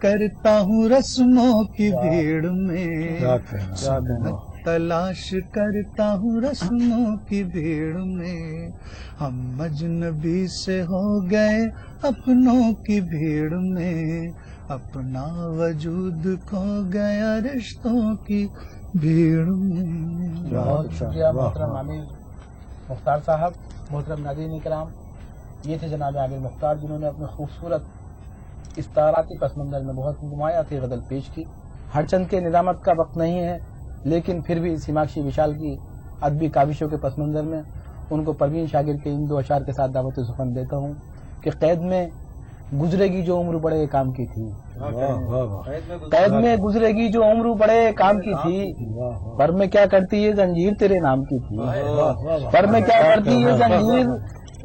کرتا ہوں رسموں کی بھیڑ میں، کیا کہنا، کیا کہنا۔ تلاش کرتا ہوں رسموں کی بھیڑ میں، ہم اجنبی سے ہو گئے اپنوں کی بھیڑ میں، اپنا وجود کھو گیا رشتوں کی بھیڑ میں۔ بہت شکریہ محترم عامر مختار صاحب۔ محترم ناظرین کرام، یہ تھے جناب عامر مختار، جنہوں نے اپنے خوبصورت استعاراتی پس منظر میں بہت نمایاتی غزل پیش کی۔ ہر چند کے نظامت کا وقت نہیں ہے، لیکن پھر بھی سیماکشی وشال کی ادبی کاوشوں کے پس منظر میں ان کو پروین شاگر کے ان 2 اشعار کے ساتھ دعوت سخن دیتا ہوں کہ قید میں گزرے گی جو عمر بڑے کام کی تھی، قید میں گزرے گی جو عمر بڑے کام کی تھی، پر میں کیا کرتی یہ زنجیر تیرے نام کی تھی، پر میں کیا کرتی یہ زنجیر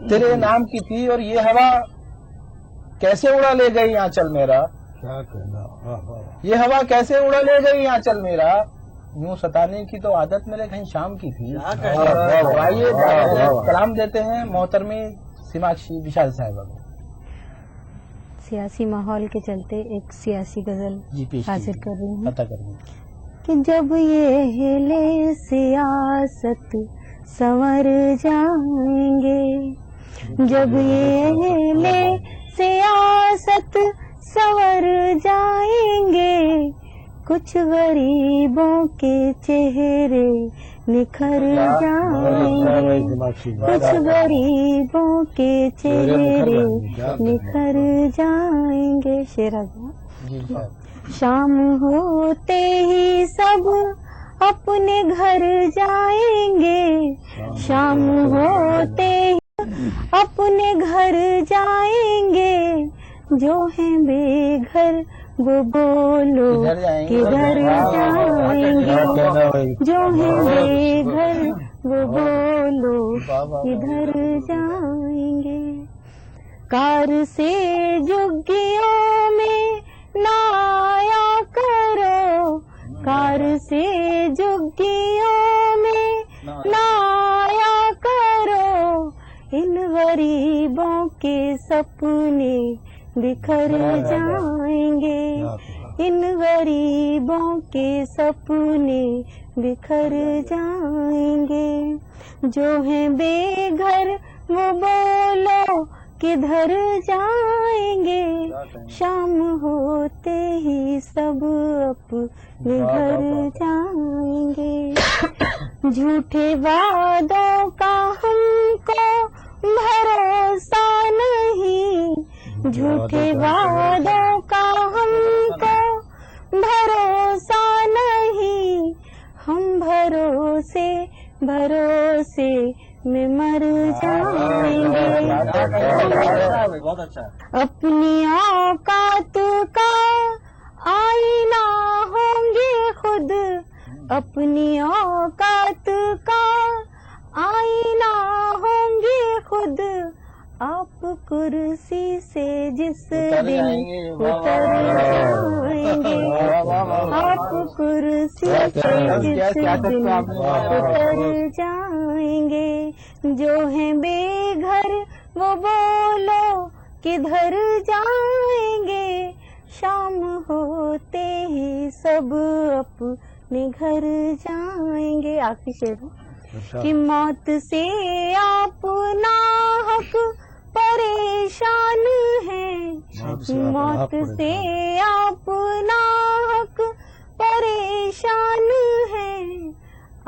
تیرے نام کی تھی، اور یہ ہوا کیسے اڑا لے گئی آنچل میرا، کیا کہنا، یہ ہوا کیسے اڑا لے گئی آنچل میرا، یوں ستانے کی تو عادت میرے کہیں شام کی تھی۔ آئیے کلام دیتے ہیں محترمی سیماکشی وشال صاحبہ کو۔ سیاسی ماحول کے چلتے ایک سیاسی غزل جی پیش حاضر کر رہی ہوں عطا کریں۔ کہ جب یہ ہلے سیاست سنور جائیں گے، جب یہ ہلے سیاست سنور جائیں گے، کچھ غریبوں کے چہرے نکھر جائیں گے، کچھ غریبوں کے چہرے نکھر جائیں گے۔ جی صاحب۔ شام ہوتے ہی سب اپنے گھر جائیں گے، شام ہوتے ہی اپنے گھر جائیں گے، جو ہیں بے گھر وہ بولو کدھر جائیں گے، جو ہیں بے گھر وہ بولو کدھر جائیں گے۔ کار سے جھگیوں میں نہ آیا کرو، کار سے جھگیوں میں نہ آیا کرو، ان غریبوں کے سپنے بکھر جائیں گے، ان غریبوں کے سپنے بکھر جائیں گے، جو ہیں بے گھر وہ بولو کدھر جائیں گے، شام ہوتے ہی سب اپنے گھر جائیں گے۔ جھوٹے وعدوں کا ہم کو بھروسہ نہیں، جھوٹے وعدوں کا ہم کو بھروسہ نہیں، ہم بھروسے بھروسے میں مر جائیں گے، اپنی اوقات کا آئینہ ہوں گے خود، اپنی اوقات کا آئینہ ہوں گے خود، آپ کرسی سے جس دن اتر جائیں گے، آپ کرسی سے جس دن اتر جائیں گے، جو ہیں بے گھر وہ بولو کدھر جائیں گے، شام ہوتے ہی سب اپنے گھر جائیں گے۔ آخری شعر کہ موت سے آپ ناحق پریشان ہیں، موت سے آپ ناحق پریشان ہیں،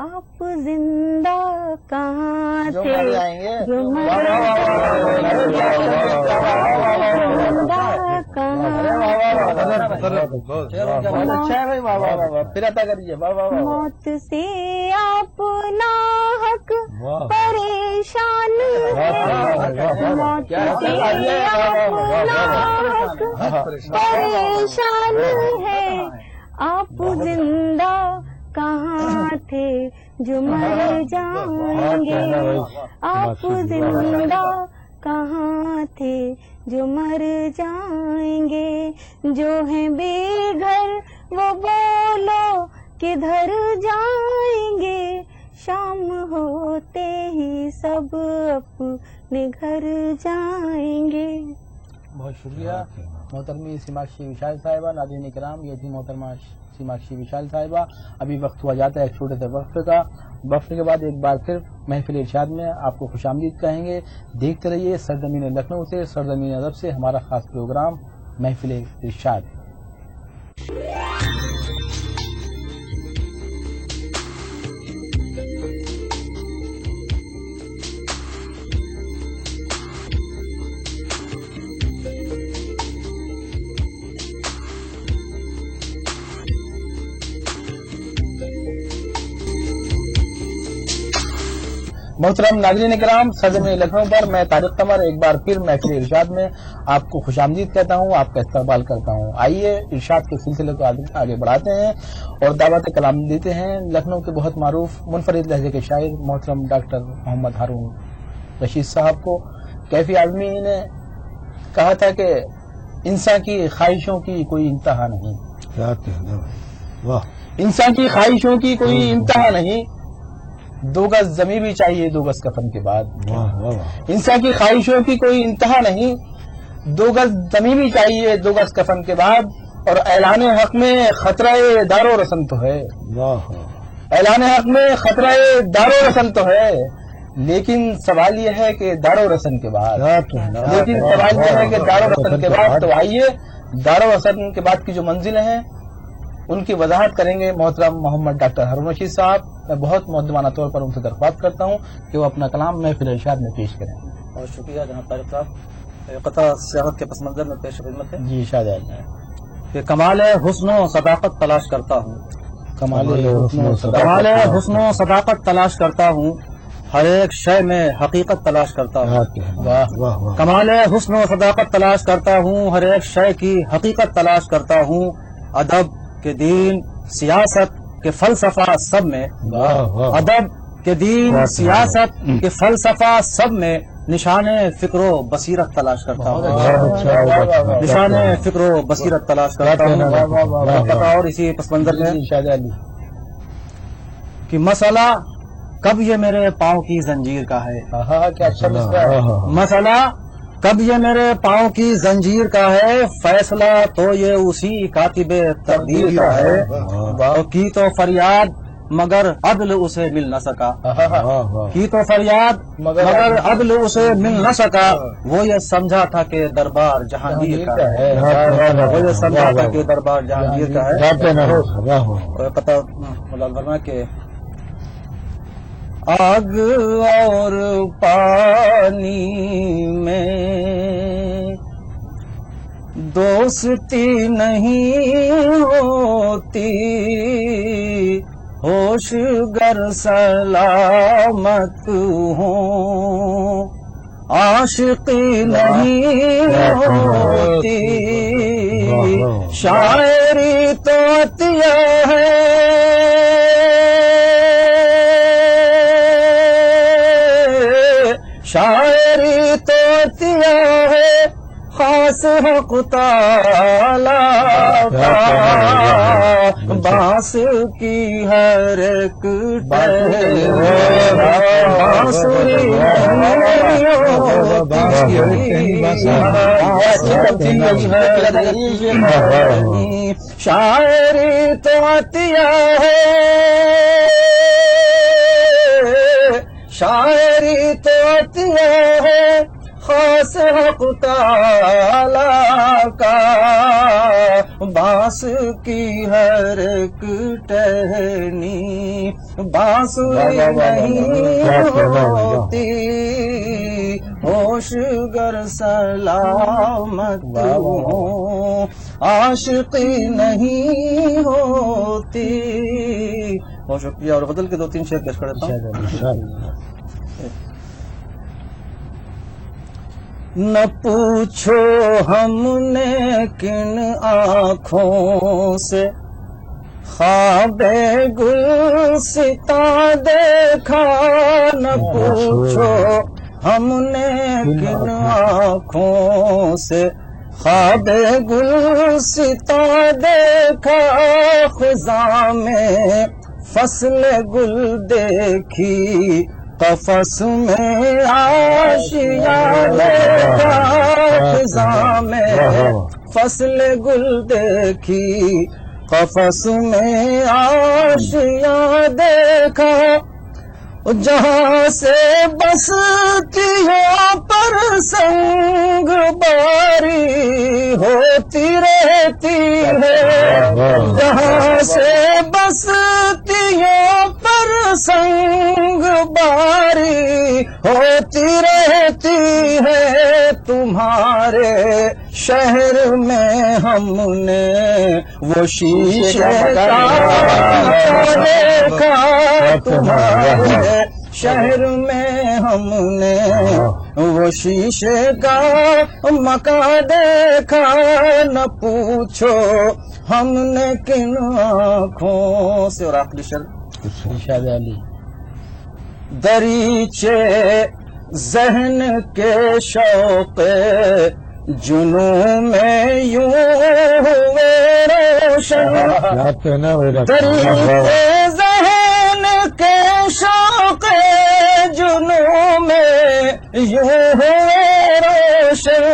آپ زندہ کہاں تھے جو مر زندہ موت سے آپ ناحق پریشان ہیں، موت سے آپ ناحق پریشان ہیں، آپ زندہ کہاں تھے جو مر جائیں گے، آپ زندہ کہاں تھے جو مر جائیں گے، جو ہیں بے گھر وہ بولو کدھر جائیں گے، شام ہوتے ہی سب اپنے گھر جائیں گے۔ بہت شکریہ محترمی سیماکشی وشال صاحبہ. ناظرین کرام یہ تھی محترمہ سیماکشی وشال صاحبہ. ابھی وقت ہوا جاتا ہے ایک چھوٹے سے وقفے کا. وقفے کے بعد ایک بار پھر محفل ارشاد میں آپ کو خوش آمدید کہیں گے. دیکھتے رہیے سرزمین لکھنؤ سے، سرزمین ادب سے ہمارا خاص پروگرام محفل ارشاد. محترم ناظرین کرام، سرزمین لکھنؤ پر میں طارق قمر ایک بار پھر محفل ارشاد میں آپ کو خوش آمدید کہتا ہوں، آپ کا استقبال کرتا ہوں. آئیے ارشاد کے سلسلے کو آگے بڑھاتے ہیں اور دعوت کلام دیتے ہیں لکھنؤ کے بہت معروف منفرد لہجے کے شاعر محترم ڈاکٹر محمد ہارون رشید صاحب کو. کیفی آدمی نے کہا تھا کہ انسان کی خواہشوں کی کوئی انتہا نہیں. کیا کہنا واہ. انسان کی خواہشوں کی کوئی انتہا نہیں، 2 گز زمین بھی چاہیے 2 گز کفن کے بعد. انسان کی خواہشوں کی کوئی انتہا نہیں، 2 گز زمین بھی چاہیے 2 گز کفن کے بعد. اور اعلان حق میں خطرہ دار و رسن تو ہے، اعلان حق میں خطرہ دار و رسن تو ہے، لیکن سوال یہ ہے کہ دار و رسن کے بعد، لیکن سوال یہ ہے کہ دار و رسن کے بعد. تو آئیے دار و رسن کے بعد کی جو منزلیں ہیں ان کی وضاحت کریں گے محترم محمد ڈاکٹر ہارون رشید صاحب. میں بہت مؤدبانہ طور پر ان سے درخواست کرتا ہوں کہ وہ اپنا کلام محفل ارشاد میں پیش کریں. بہت شکریہ جناب طارق صاحب. قطع سیاحت کے پس منظر میں پیش خدمت ہے. جی شاید کہ کمال حسن و صداقت تلاش کرتا ہوں، کمال حسن و صداقت تلاش کرتا ہوں، ہر ایک شے میں حقیقت تلاش کرتا ہوں. کمال حسن و صداقت تلاش کرتا ہوں، ہر ایک شے کی حقیقت تلاش کرتا ہوں. ادب کے دین سیاست کے فلسفہ سب میں، ادب کے دین سیاست کے فلسفہ سب میں نشان فکر و بصیرت تلاش کرتا ہوں، نشان فکر و بصیرت تلاش کرتا ہوں. اور اسی پس منظر میں کہ مسئلہ کب یہ میرے پاؤں کی زنجیر کا ہے، کیا اچھا مسئلہ کب یہ میرے پاؤں کی زنجیر کا ہے، فیصلہ تو یہ اسی کاتب تقدیر کا ہے. کی تو فریاد مگر عدل اسے مل نہ سکا، کی تو فریاد مگر عدل اسے مل نہ سکا. وہ یہ سمجھا تھا کہ دربار جہانگیر کا ہے، وہ یہ سمجھا تھا کہ دربار جہانگیر کا ہے. پتہ مولانا کہ آگ اور پانی میں دوستی نہیں ہوتی، ہوش گر سلامت ہوں عاشقی نہیں ہوتی. شاعری تو عطیہ ہے، شاعری تو عطیہ ہے، خاص حق تعالیٰ کا. بانس کی ہر ایک شاعری تو عطیہ ہے، شاعری تو عطیہ ہے، خاص حق تعالیٰ کا. بانس کی ہر ایک ٹہنی بانسری نہیں ہوتی، ہوش گر سلامت ہوں عاشقی نہیں ہوتی. بہت شکریہ. اور غزل کے 2-3 شعر پیش کرتا ہوں. نہ پوچھو ہم نے کن آنکھوں سے خواب گلستاں دیکھا، نہ پوچھو ہم نے کن آنکھوں سے خواب گلستاں دیکھا. خزاں میں فصل گل دیکھی، قفس میں آشیاں دیکھا. خزاں میں فصل گل دیکھی قفس میں آشیاں دیکھا جہاں سے بستیوں پر سنگ باری ہوتی رہتی ہے جہاں سے بستیوں پر سنگ باری ہوتی رہتی ہے تمہارے شہر میں ہم نے وہ شیشے کا دیکھا تمہارے شہر میں ہم نے وہ شیشے کا مکان دیکھا نہ پوچھو ہم نے کن آنکھوں سے اور آخری شعر ارشاد علی دریچے ذہن کے شوق جنوں میں یوں ہوئے روشن یاد کہنا میرا دریچے ذہن کے شوق جنوں میں یوں ہوئے روشن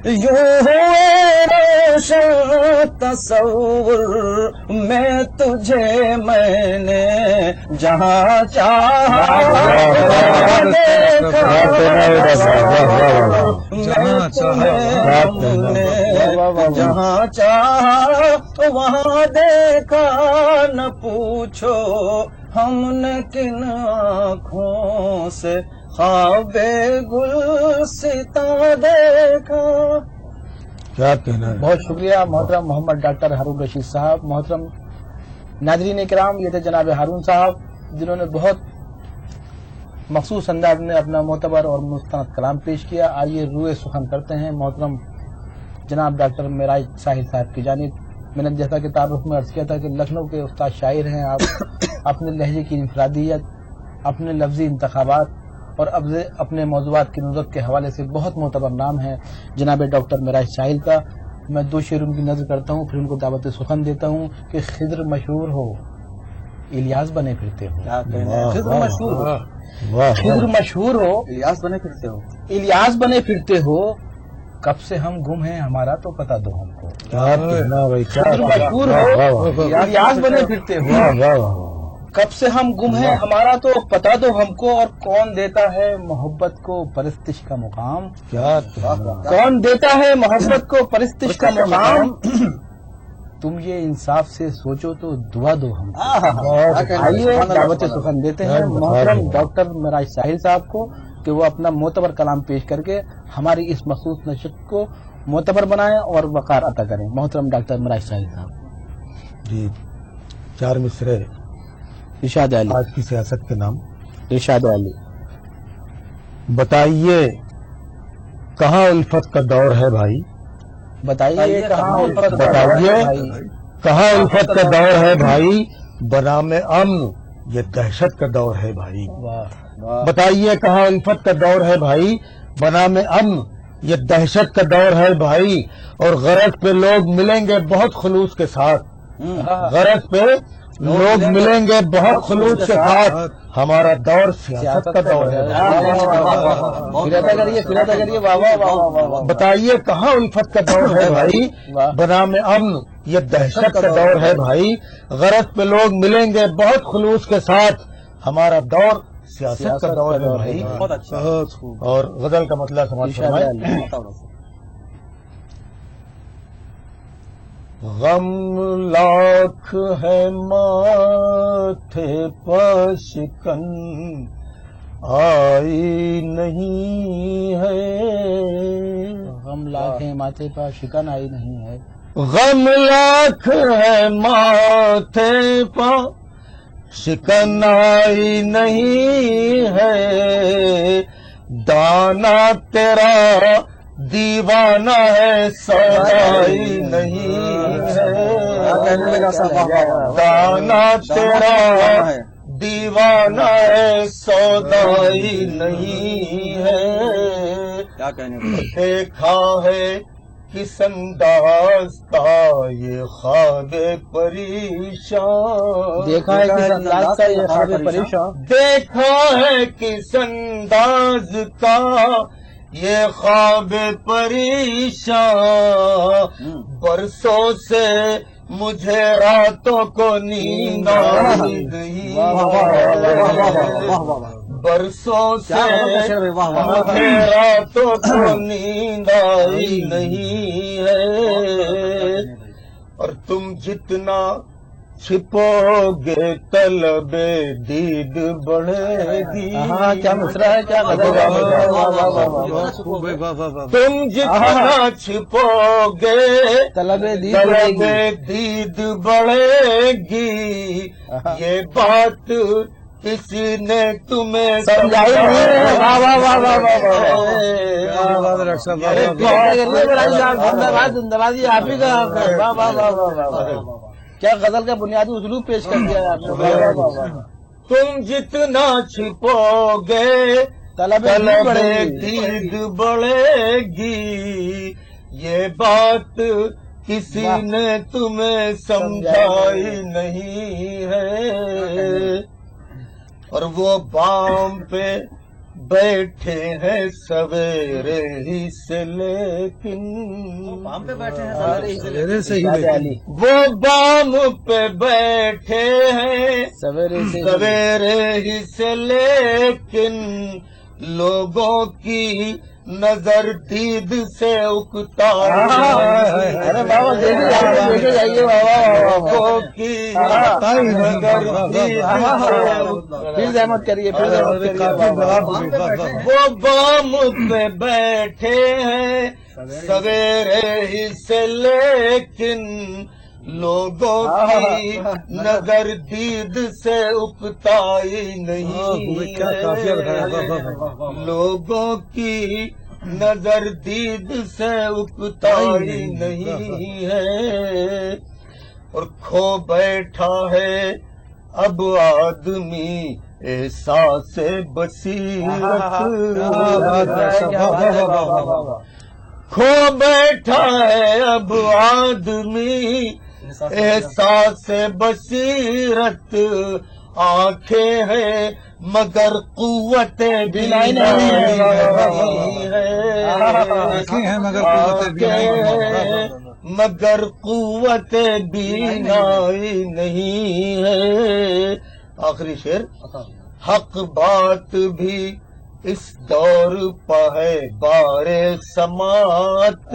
یوں ہوئے روشن تصور میں تجھے میں نے جہاں چاہا دیکھا جہاں چاہا وہاں دیکھا نہ پوچھو ہم نے کن آنکھوں سے خواب گلستاں دیکھا. کیا کہنا ہے. بہت شکریہ محترم محمد ڈاکٹر ہارون رشید صاحب. محترم ناظرین کرام، یہ تھے جناب ہارون صاحب جنہوں نے بہت مخصوص انداز میں اپنا معتبر اور مستند کلام پیش کیا. آئیے روئے سخن کرتے ہیں محترم جناب ڈاکٹر معراج ساحل صاحب کی جانب. میں نے جیسا کہ تعارف میں عرض کیا تھا کہ لکھنؤ کے استاد شاعر ہیں آپ. اپنے لہجے کی انفرادیت، اپنے لفظی انتخابات اور اپنے موضوعات کی نظرت کے حوالے سے بہت معتبر نام ہے جناب ڈاکٹر معراج ساحل کا. میں دو شعر ان کی نظر کرتا ہوں، پھر ان کو دعوت سخن دیتا ہوں کہ خضر مشہور ہو الیاس بنے پھرتے ہو. خضر مشہور ہو، خضر مشہور ہو الیاس بنے پھرتے ہو، الیاس بنے پھرتے ہو. کب سے ہم گم ہیں ہمارا تو پتا دو ہم کو. کیا کہنا بھائی. خضر مشہور ہو الیاس بنے پھرتے ہو. کب سے ہم گم ہیں ہمارا تو پتا دو ہم کو. اور کون دیتا ہے محبت کو پرستش کا مقام. کیا کہنا. کون دیتا ہے محبت کو پرستش کا مقام. تم یہ انصاف سے سوچو تو دعا دو ہم کو. آئیے دعوت سخن دیتے ہیں محترم ڈاکٹر معراج ساحل صاحب کو کہ وہ اپنا معتبر کلام پیش کر کے ہماری اس مخصوص نشست کو معتبر بنائیں اور وقار عطا کریں. محترم ڈاکٹر معراج ساحل صاحب. جی 4 مصرے ارشاد علی. آج کی سیاست کے نام. ارشاد علی. بتائیے کہاں الفت کا دور ہے بھائی. بتائیے کہاں الفت کا بتائیے دور ہے بھائی. کہاں الفت کا دور ہے بھائی. بنام امن یہ دہشت کا دور ہے بھائی. بتائیے کہاں الفت کا دور ہے بھائی. بنام امن یہ دہشت کا دور ہے بھائی. اور غرض پہ لوگ ملیں گے بہت خلوص کے ساتھ. غرض پہ لوگ ملیں گے بہت خلوص کے ساتھ. ہمارا دور سیاست کا دور ہے. بتائیے کہاں الفت کا دور ہے بھائی. بنام امن یہ دہشت کا دور ہے بھائی. غرض پہ لوگ ملیں گے بہت خلوص کے ساتھ. ہمارا دور سیاست کا دور ہے بھائی. اور غزل کا مطلب سمجھ فرمائیں. غم لاکھ ہے ماتھے پر شکن آئی نہیں ہے. غم لاکھ ہے ماتھے پر شکن آئی نہیں ہے. غم لاکھ ہے ماتھے پر شکن آئی نہیں ہے. دانا تیرا دیوانہ ہے سودائی نہیں ہے. دانا تیرا دیوانہ ہے سودائی نہیں ہے. دیکھا ہے کس انداز کا یہ خواب پریشان. دیکھا ہے کس انداز کا یہ خواب پریشان. دیکھا ہے کس انداز کا یہ خواب پریشان برسوں سے مجھے راتوں کو نیند آئی نہیں، برسوں سے مجھے راتوں کو نیند آئی نہیں ہے، اور تم جتنا چھپو گے طلب دید بڑھے گی۔ کیا مصرع ہے، کیا غزل ہے۔ تم جتنا چھپو گے طلب دید بڑھے گی، یہ بات کسی نے تمہیں سمجھائی نہیں ہے۔ واہ واہ واہ واہ آپ ہی کا واہ واہ واہ واہ، کیا غزل کا بنیادی اسلوب پیش کر دیا ہے آپ نے۔ تم جتنا چھپو گے طلب دید بڑھے گی، یہ بات کسی نے تمہیں سمجھائی نہیں ہے، اور وہ بام پہ بیٹھے ہیں سویرے ہی سے، لیکن وہ بام پہ بیٹھے ہیں سویرے ہی سے، لیکن لوگوں کی نظر دید سے اکتا زحمت کریے، وہ بام پہ بیٹھے ہیں سویرے ہی سے، لیکن لوگوں کی نظر دید سے اکتائی نہیں ہے، لوگوں کی نظر دید سے اکتائی نہیں ہے، اور کھو بیٹھا ہے اب آدمی احساس بصیرت، کھو بیٹھا ہے اب آدمی احساس بصیرت، آنکھیں ہیں مگر قوت بینائی نہیں ہے، مگر قوت بینائی نہیں ہے۔ آخری شعر، حق بات بھی اس دور پہ ہے بار سماعت،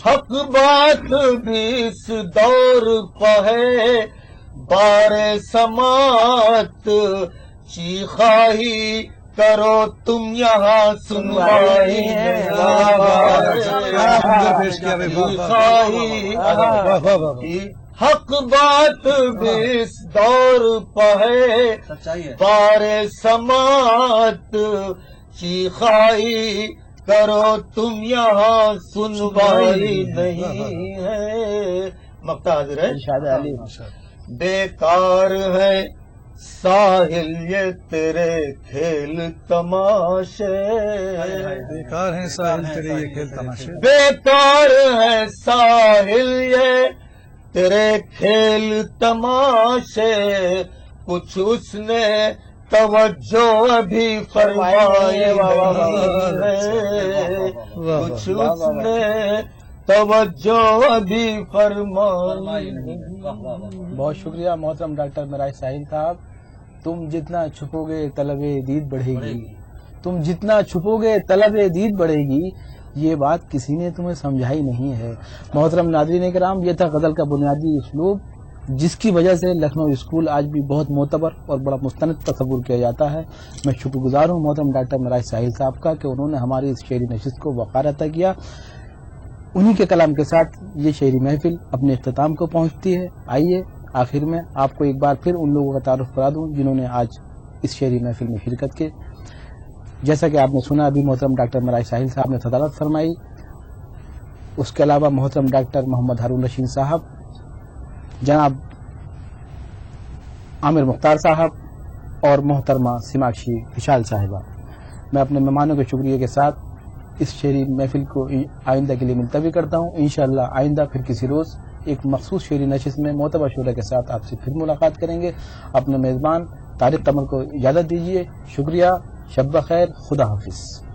حق بات بھی اس دور پہ ہے بار سماعت، چیخائی کرو تم یہاں سنوائی حق بات بھی اس دور پہ ہے بار سماعت، چیخائی کرو تم یہاں سنوائی نہیں ہے۔ مقطع حاضر ہے۔ بیکار ہے ساحل یہ تیرے کھیل تماشے، بیکار ہے ساحل تیرے یہ کھیل تماشے، بیکار ہے ساحل یہ تیرے کھیل تماشے، کچھ اس نے توجہ ابھی فرمائی نہیں ہے، کچھ اس نے توجہ ابھی فرمائی نہیں۔ بہت شکریہ محترم ڈاکٹر میرائے ساحل صاحب۔ تم جتنا چھپو گے طلب دید بڑھے گی، تم جتنا چھپو گے طلب دید بڑھے گی، یہ بات کسی نے تمہیں سمجھائی نہیں ہے۔ محترم ناظرین کرام، یہ تھا غزل کا بنیادی اسلوب، جس کی وجہ سے لکھنؤ اسکول آج بھی بہت معتبر اور بڑا مستند تصور کیا جاتا ہے۔ میں شکر گزار ہوں محترم ڈاکٹر میرائے ساحل صاحب کا کہ انہوں نے ہماری اس شعری نشست کو وقار عطا کیا۔ انہی کے کلام کے ساتھ یہ شعری محفل اپنے اختتام کو پہنچتی ہے۔ آئیے آخر میں آپ کو ایک بار پھر ان لوگوں کا تعارف کرا دوں جنہوں نے آج اس شعری محفل میں شرکت کی۔ جیسا کہ آپ نے سنا ابھی محترم ڈاکٹر میرائے ساحل صاحب نے صدارت فرمائی، اس کے علاوہ محترم ڈاکٹر محمد ہارون رشید صاحب، جناب عامر مختار صاحب اور محترمہ سماکشی وشال صاحبہ۔ میں اپنے مہمانوں کے شکریہ کے ساتھ اس شعری محفل کو آئندہ کے لیے ملتوی کرتا ہوں۔ انشاءاللہ آئندہ پھر کسی روز ایک مخصوص شعری نشست میں معتبر شعراء کے ساتھ آپ سے پھر ملاقات کریں گے۔ اپنے میزبان طارق قمر کو اجازت دیجیے۔ شکریہ، شب بخیر، خدا حافظ.